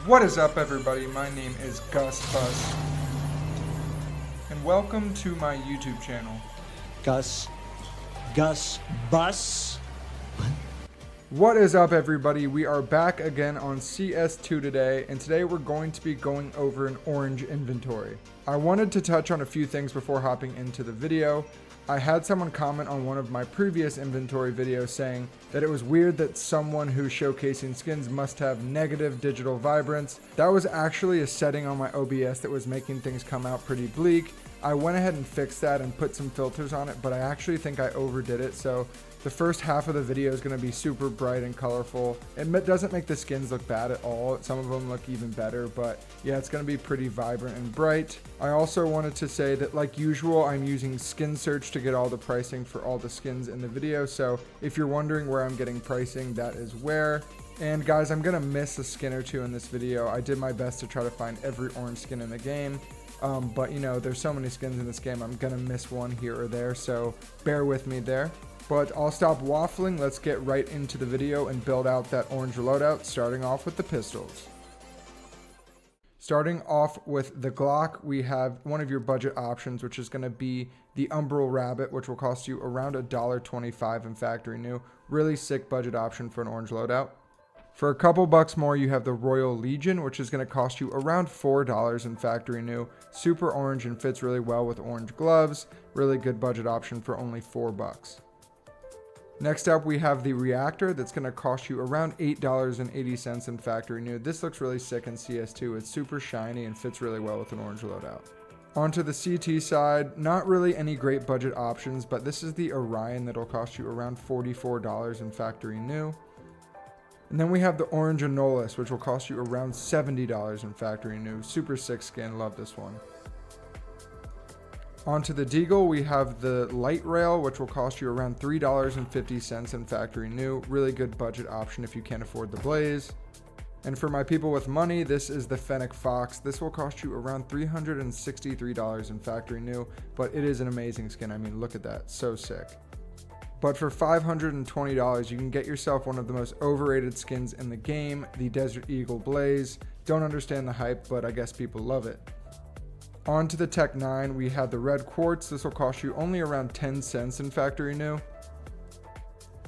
What is up, everybody? My name is Gus Bus, and welcome to my YouTube channel. Gus Bus. What is up, everybody? We are back again on CS2 today, and today we're going to be going over an orange inventory. I wanted to touch on a few things before hopping into the video. I had someone comment on one of my previous inventory videos saying that it was weird that someone who's showcasing skins must have negative digital vibrance. That was actually a setting on my OBS that was making things come out pretty bleak. I went ahead and fixed that and put some filters on it, but I actually think I overdid it. So the first half of the video is going to be super bright and colorful. It doesn't make the skins look bad at all. Some of them look even better, but yeah, it's going to be pretty vibrant and bright. I also wanted to say that, like usual, I'm using skin search to get all the pricing for all the skins in the video. So if you're wondering where I'm getting pricing, that is where. And guys, I'm going to miss a skin or two in this video. I did my best to try to find every orange skin in the game. But you know, there's so many skins in this game, I'm going to miss one here or there. So bear with me there. But I'll stop waffling, let's get right into the video and build out that orange loadout, starting off with the pistols. Starting off with the Glock, we have one of your budget options, which is going to be the Umbral Rabbit, which will cost you around $1.25 in factory new. Really sick budget option for an orange loadout. For a couple bucks more, you have the Royal Legion, which is going to cost you around $4 in factory new. Super orange and fits really well with orange gloves. Really good budget option for only $4. Next up, we have the Reactor that's going to cost you around $8.80 in factory new. This looks really sick in CS2. It's super shiny and fits really well with an orange loadout. Onto the CT side, not really any great budget options, but this is the Orion that'll cost you around $44 in factory new. And then we have the Orange Anolis, which will cost you around $70 in factory new. Super sick skin, love this one. Onto the Deagle, we have the Light Rail, which will cost you around $3.50 in factory new. Really good budget option if you can't afford the Blaze. And for my people with money, this is the Fennec Fox. This will cost you around $363 in factory new, but it is an amazing skin. I mean, look at that, so sick. But for $520, you can get yourself one of the most overrated skins in the game, the Desert Eagle Blaze. Don't understand the hype, but I guess people love it. On to the Tech 9, we have the Red Quartz. This will cost you only around 10 cents in factory new.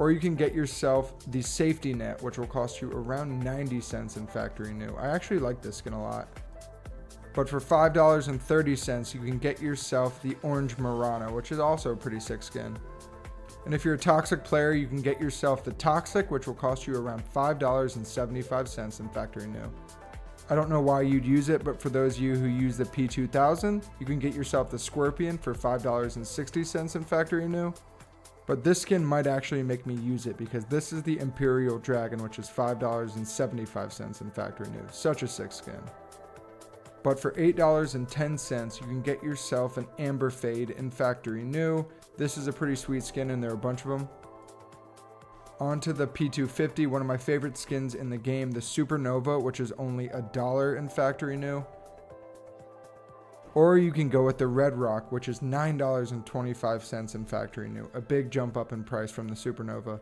Or you can get yourself the Safety Net, which will cost you around 90 cents in factory new. I actually like this skin a lot. But for $5.30, you can get yourself the Orange Murano, which is also a pretty sick skin. And if you're a Toxic player, you can get yourself the Toxic, which will cost you around $5.75 in factory new. I don't know why you'd use it, but for those of you who use the P2000, you can get yourself the Scorpion for $5.60 in factory new. But this skin might actually make me use it because this is the Imperial Dragon, which is $5.75 in factory new. Such a sick skin. But for $8.10, you can get yourself an Amber Fade in factory new. This is a pretty sweet skin and there are a bunch of them. Onto the P250, one of my favorite skins in the game, the Supernova, which is only $1 in factory new. Or you can go with the Red Rock, which is $9.25 in factory new. A big jump up in price from the Supernova.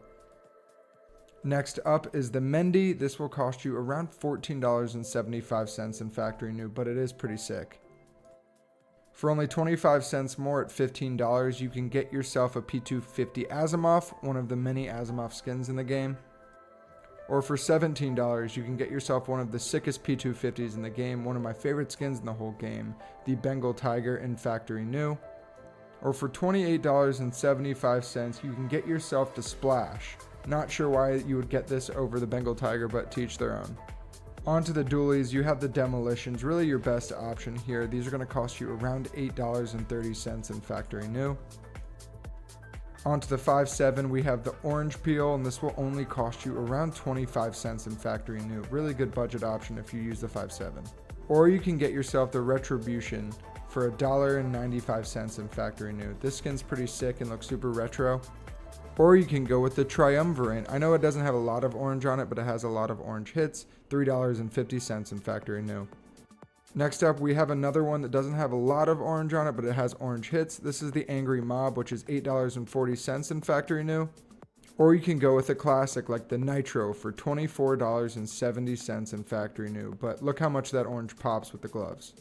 Next up is the Mendy. This will cost you around $14.75 in factory new, but it is pretty sick. For only 25 cents more at $15, you can get yourself a P250 Asimov, one of the many Asimov skins in the game. Or for $17, you can get yourself one of the sickest P250s in the game, one of my favorite skins in the whole game, the Bengal Tiger in factory new. Or for $28.75, you can get yourself the Splash. Not sure why you would get this over the Bengal Tiger, but to each their own. Onto the Dualies, you have the Demolitions, really your best option here. These are going to cost you around $8.30 in factory new. Onto the 5.7, we have the Orange Peel, and this will only cost you around 25 cents in factory new. Really good budget option if you use the 5.7. Or you can get yourself the Retribution for $1.95 in factory new. This skin's pretty sick and looks super retro. Or you can go with the Triumvirate. I know it doesn't have a lot of orange on it, but it has a lot of orange hits. $3.50 in factory new. Next up, we have another one that doesn't have a lot of orange on it, but it has orange hits. This is the Angry Mob, which is $8.40 in factory new. Or you can go with a classic like the Nitro for $24.70 in factory new, but look how much that orange pops with the gloves.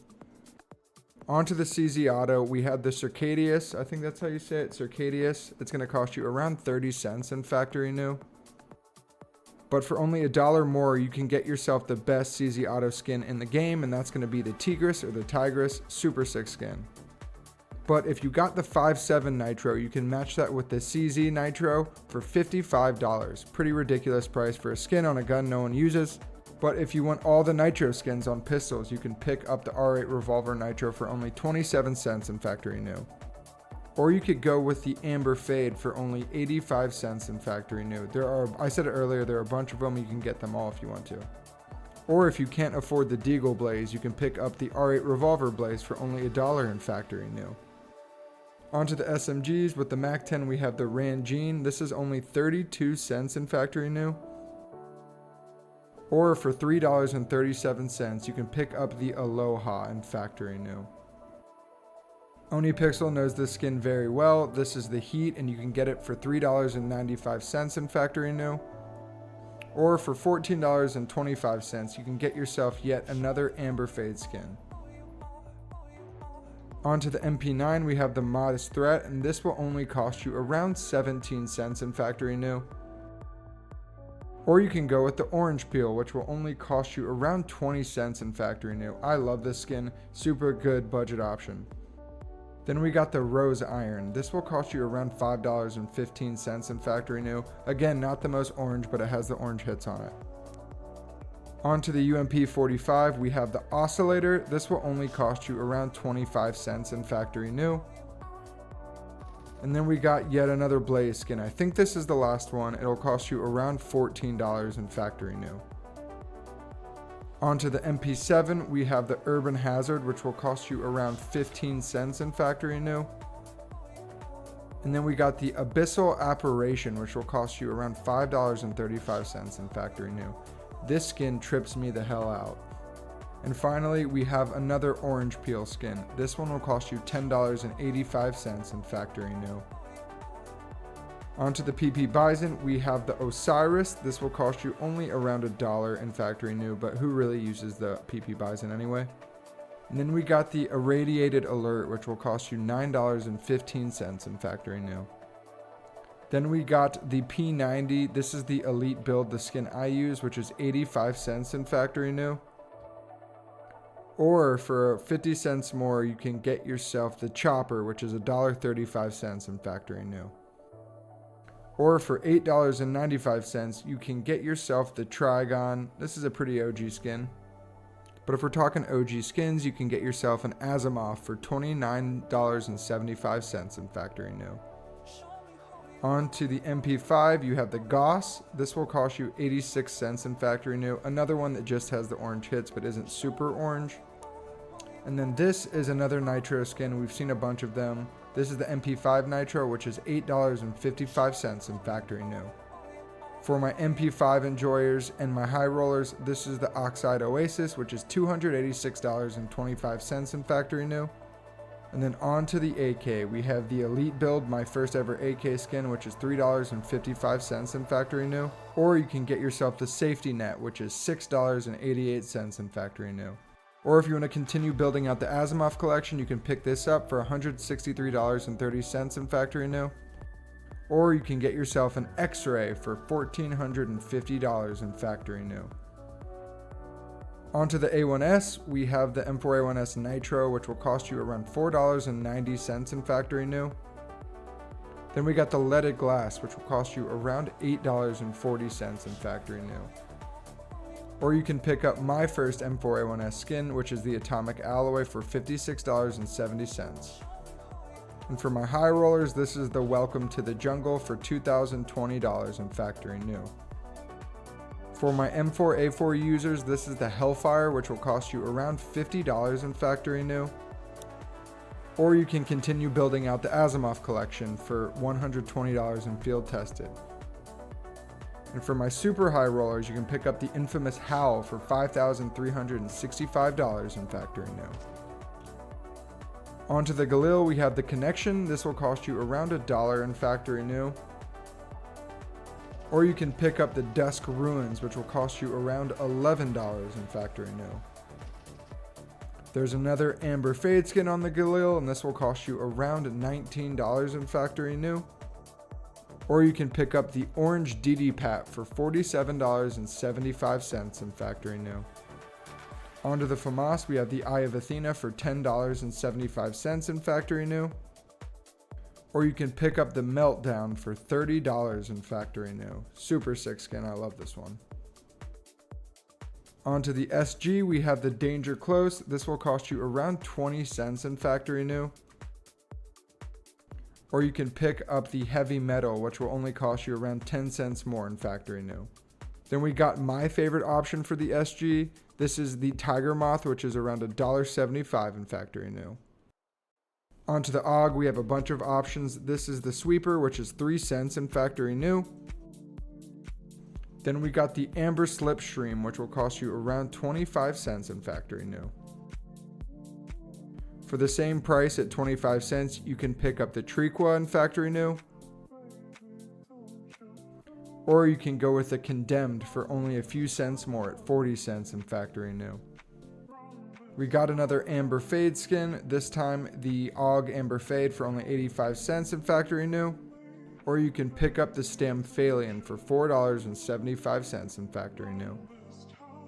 Onto the CZ Auto, we have the Circadius, I think that's how you say it, Circadius. It's going to cost you around 30 cents in factory new. But for only $1 more, you can get yourself the best CZ Auto skin in the game, and that's going to be the Tigris or the Tigris Super 6 skin. But if you got the 5.7 Nitro, you can match that with the CZ Nitro for $55. Pretty ridiculous price for a skin on a gun no one uses. But if you want all the Nitro skins on pistols, you can pick up the R8 Revolver Nitro for only 27 cents in factory new. Or you could go with the Amber Fade for only 85 cents in factory new. I said it earlier, there are a bunch of them, you can get them all if you want to. Or if you can't afford the Deagle Blaze, you can pick up the R8 Revolver Blaze for only $1 in factory new. Onto the SMGs, with the MAC-10 we have the Rangine. This is only 32 cents in factory new. Or for $3.37, you can pick up the Aloha in factory new. OniPixel knows this skin very well. This is the Heat, and you can get it for $3.95 in factory new. Or for $14.25, you can get yourself yet another Amber Fade skin. Onto the MP9, we have the Modest Threat, and this will only cost you around 17 cents in factory new. Or you can go with the Orange Peel, which will only cost you around 20 cents in factory new. I love this skin, super good budget option. Then we got the Rose Iron. This will cost you around $5.15 in factory new. Again, not the most orange, but it has the orange hits on it. Onto the UMP45, we have the Oscillator. This will only cost you around 25 cents in factory new. And then we got yet another Blaze skin. I think this is the last one. It'll cost you around $14 in factory new. Onto the MP7, we have the Urban Hazard, which will cost you around 15 cents in factory new. And then we got the Abyssal Apparition, which will cost you around $5.35 in factory new. This skin trips me the hell out. And finally, we have another Orange Peel skin. This one will cost you $10.85 in factory new. Onto the PP Bizon, we have the Osiris. This will cost you only around $1 in factory new, but who really uses the PP Bizon anyway? And then we got the Irradiated Alert, which will cost you $9.15 in factory new. Then we got the P90. This is the Elite build, the skin I use, which is 85 cents in factory new. Or for 50 cents more, you can get yourself the Chopper, which is $1.35 in factory new. Or for $8.95, you can get yourself the Trigon. This is a pretty OG skin. But if we're talking OG skins, you can get yourself an Asimov for $29.75 in factory new. On to the MP5, you have the Goss. This will cost you 86 cents in factory new. Another one that just has the orange hits but isn't super orange. And then this is another Nitro skin. We've seen a bunch of them. This is the MP5 Nitro, which is $8.55 in factory new. For my MP5 enjoyers and my high rollers, this is the Oxide Oasis, which is $286.25 in factory new. And then on to the AK, we have the Elite build, my first ever AK skin, which is $3.55 in factory new. Or you can get yourself the Safety Net, which is $6.88 in factory new. Or if you want to continue building out the Asimov collection, you can pick this up for $163.30 in factory new. Or you can get yourself an X-Ray for $1,450 in factory new. Onto the A1S, we have the M4A1S Nitro, which will cost you around $4.90 in factory new. Then we got the Leaded Glass, which will cost you around $8.40 in factory new. Or you can pick up my first M4A1S skin, which is the Atomic Alloy, for $56.70. And for my high rollers, this is the Welcome to the Jungle for $2,020 in factory new. For my M4A4 users, this is the Hellfire, which will cost you around $50 in factory new. Or you can continue building out the Asimov collection for $120 in field tested. And for my super high rollers, you can pick up the infamous Howl for $5,365 in factory new. Onto the Galil, we have the Connection. This will cost you around $1 in factory new. Or you can pick up the Dusk Ruins, which will cost you around $11 in factory new. There's another Amber Fade skin on the Galil, and this will cost you around $19 in factory new. Or you can pick up the Orange DD Pat for $47.75 in factory new. Onto the FAMAS, we have the Eye of Athena for $10.75 in factory new. Or you can pick up the Meltdown for $30 in factory new. Super sick skin, I love this one. Onto the SG, we have the Danger Close. This will cost you around 20 cents in factory new. Or you can pick up the Heavy Metal, which will only cost you around 10 cents more in factory new. Then we got my favorite option for the SG. This is the Tiger Moth, which is around $1.75 in factory new. Onto the AUG, we have a bunch of options. This is the Sweeper, which is 3 cents in factory new. Then we got the Amber Slipstream, which will cost you around 25 cents in factory new. For the same price at 25 cents, you can pick up the Triqua in factory new. Or you can go with the Condemned for only a few cents more at 40 cents in factory new. We got another Amber Fade skin, this time the AUG Amber Fade for only 85 cents in factory new. Or you can pick up the Stamphalion for $4.75 in factory new.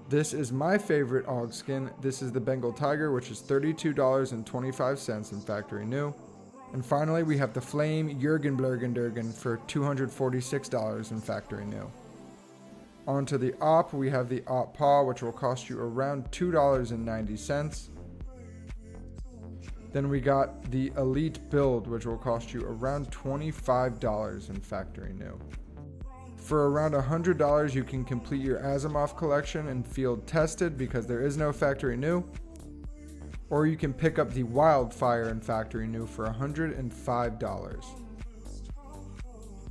This is my favorite AUG skin. This is the Bengal Tiger, which is $32.25 in factory new. And finally, we have the Flame Jurgen Blurgendurgen for $246 in factory new. Onto the OP, we have the OP Paw, which will cost you around $2.90. Then we got the Elite Build, which will cost you around $25 in factory new. For around $100, you can complete your Asimov collection and field tested because there is no factory new. Or you can pick up the Wildfire in factory new for $105.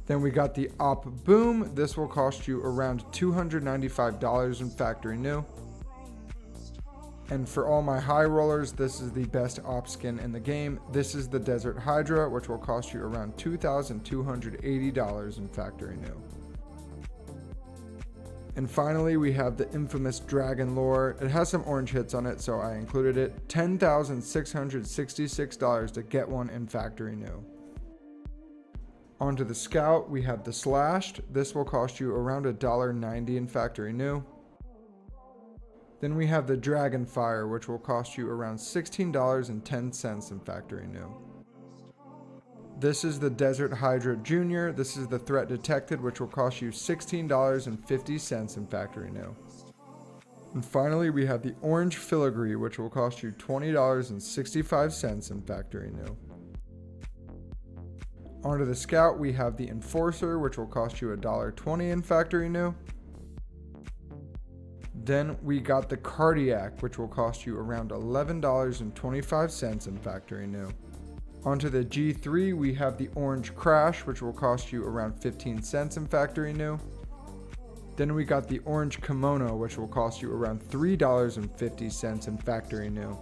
Then we got the Op Boom. This will cost you around $295 in factory new. And for all my high rollers, this is the best op skin in the game. This is the Desert Hydra, which will cost you around $2,280 in factory new. And finally, we have the infamous Dragon Lore. It has some orange hits on it, so I included it. $10,666 to get one in factory new. Onto the Scout, we have the Slashed. This will cost you around $1.90 in factory new. Then we have the Dragonfire, which will cost you around $16.10 in factory new. This is the Desert Hydra Junior. This is the Threat Detected, which will cost you $16.50 in factory new. And finally, we have the Orange Filigree, which will cost you $20.65 in factory new. Onto the Scout, we have the Enforcer, which will cost you $1.20 in factory new. Then we got the Cardiac, which will cost you around $11.25 in factory new. Onto the G3, we have the Orange Crash, which will cost you around 15 cents in factory new. Then we got the Orange Kimono, which will cost you around $3.50 in factory new.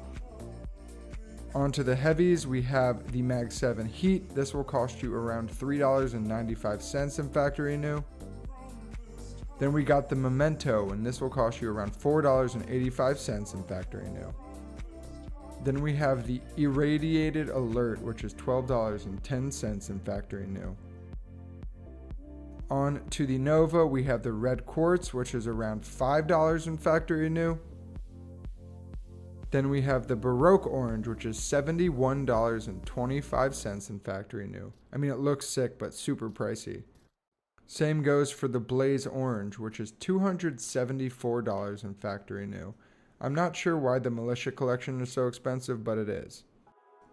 Onto the heavies, we have the Mag 7 Heat. This will cost you around $3.95 in factory new. Then we got the Memento, and this will cost you around $4.85 in factory new. Then we have the Irradiated Alert, which is $12.10 in factory new. On to the Nova, we have the Red Quartz, which is around $5 in factory new. Then we have the Baroque Orange, which is $71.25 in factory new. I mean, it looks sick, but super pricey. Same goes for the Blaze Orange, which is $274 in factory new. I'm not sure why the Militia Collection is so expensive, but it is.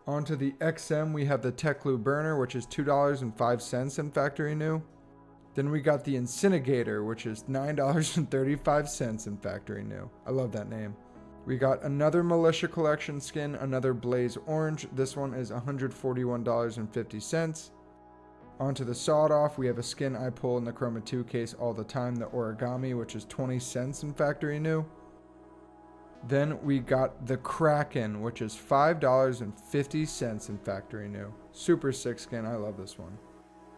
Onto the XM, we have the Teklu Burner, which is $2.05 in factory new. Then we got the Incinerator, which is $9.35 in factory new. I love that name. We got another Militia Collection skin, another Blaze Orange. This one is $141.50. Onto the Sawed Off, we have a skin I pull in the Chroma 2 case all the time, the Origami, which is 20 cents in factory new. Then we got the Kraken, which is $5.50 in factory new. Super sick skin, I love this one.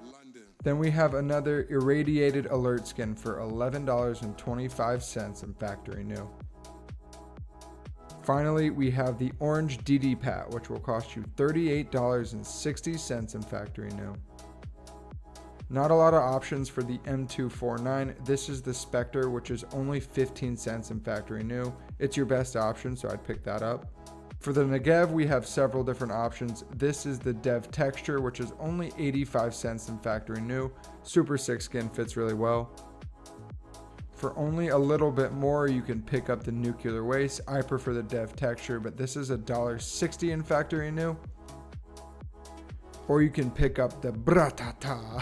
London. Then we have another irradiated alert skin for $11.25 in factory new. Finally, we have the orange DD Pat, which will cost you $38.60 in factory new. Not a lot of options for the M249. This is the Spectre, which is only 15 cents in factory new. It's your best option, so I'd pick that up. For the Negev, we have several different options. This is the Dev Texture, which is only 85 cents in factory new. Super sick skin, fits really well. For only a little bit more, you can pick up the Nuclear Waste. I prefer the Dev Texture, but this is $1.60 in factory new. Or you can pick up the Bratata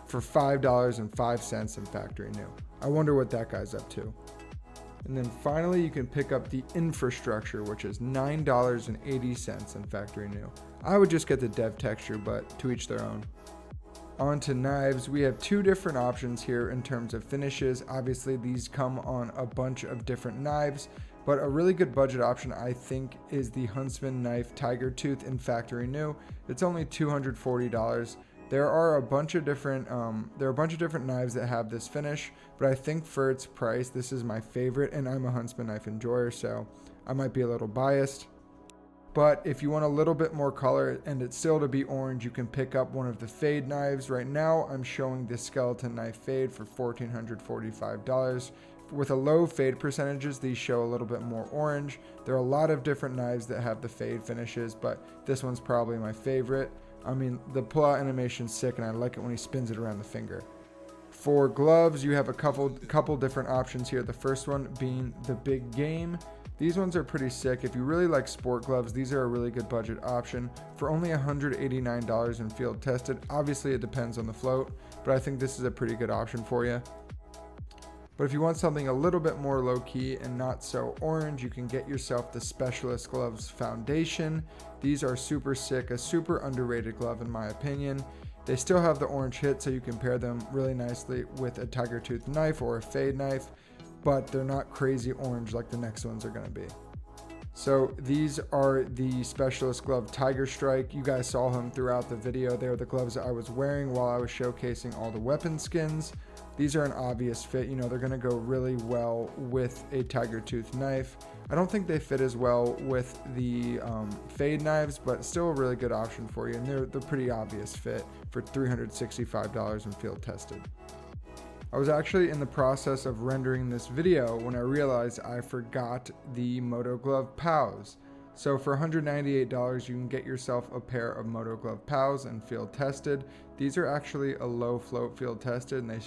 for $5.05 in factory new. I wonder what that guy's up to. And then finally, you can pick up the Infrastructure, which is $9.80 in factory new. I would just get the Dev Texture, but to each their own. On to knives. We have two different options here in terms of finishes. Obviously, these come on a bunch of different knives, but a really good budget option, I think, is the Huntsman knife Tiger Tooth in factory new. It's only $240. There are a bunch of different knives that have this finish, but I think for its price, this is my favorite, and I'm a Huntsman knife enjoyer, so I might be a little biased. But if you want a little bit more color and it's still to be orange, you can pick up one of the Fade knives. Right now, I'm showing the Skeleton Knife Fade for $1,445. With a low fade percentages, these show a little bit more orange. There are a lot of different knives that have the fade finishes, but this one's probably my favorite. I mean, the pull-out animation's sick, and I like it when he spins it around the finger. For gloves, you have a couple different options here. The first one being the Big Game. These ones are pretty sick. If you really like sport gloves, these are a really good budget option for only $189 in field tested. Obviously, it depends on the float, but I think this is a pretty good option for you. But if you want something a little bit more low-key and not so orange, you can get yourself the Specialist Gloves Foundation. These are super sick, a super underrated glove in my opinion. They still have the orange hit, so you can pair them really nicely with a Tiger Tooth knife or a Fade knife, but they're not crazy orange like the next ones are going to be. So these are the Specialist Glove Tiger Strike. You guys saw him throughout the video. They are the gloves that I was wearing while I was showcasing all the weapon skins. These are an obvious fit. You know, they're going to go really well with a Tiger Tooth knife. I don't think they fit as well with the Fade knives, but still a really good option for you. And they're pretty obvious fit for $365 in field tested. I was actually in the process of rendering this video when I realized I forgot the Moto Glove POWs. So for $198, you can get yourself a pair of Moto Glove POWs and field tested. These are actually a low float field tested, and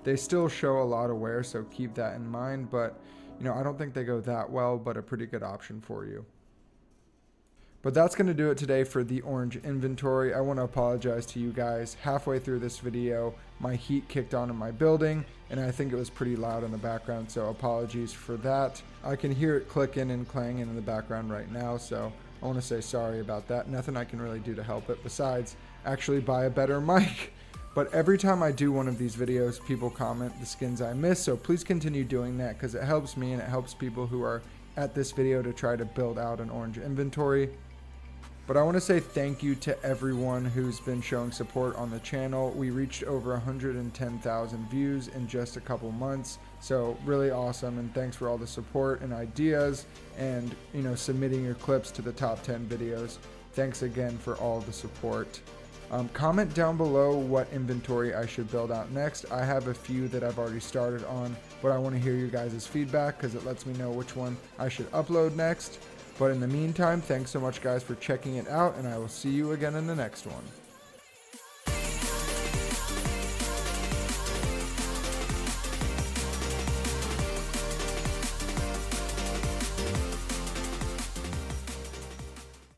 they still show a lot of wear, so keep that in mind. But you know, I don't think they go that well, but a pretty good option for you. But that's going to do it today for the orange inventory. I want to apologize to you guys. Halfway through this video, my heat kicked on in my building, and I think it was pretty loud in the background, so apologies for that. I can hear it clicking and clanging in the background right now, so I want to say sorry about that. Nothing I can really do to help it besides actually buy a better mic. But every time I do one of these videos, people comment the skins I miss, so please continue doing that because it helps me and it helps people who are at this video to try to build out an orange inventory. But I want to say thank you to everyone who's been showing support on the channel. We reached over 110,000 views in just a couple months. So really awesome, and thanks for all the support and ideas and, you know, submitting your clips to the top 10 videos. Thanks again for all the support. Comment down below what inventory I should build out next. I have a few that I've already started on, but I want to hear you guys' feedback because it lets me know which one I should upload next. But in the meantime, thanks so much guys for checking it out, and I will see you again in the next one.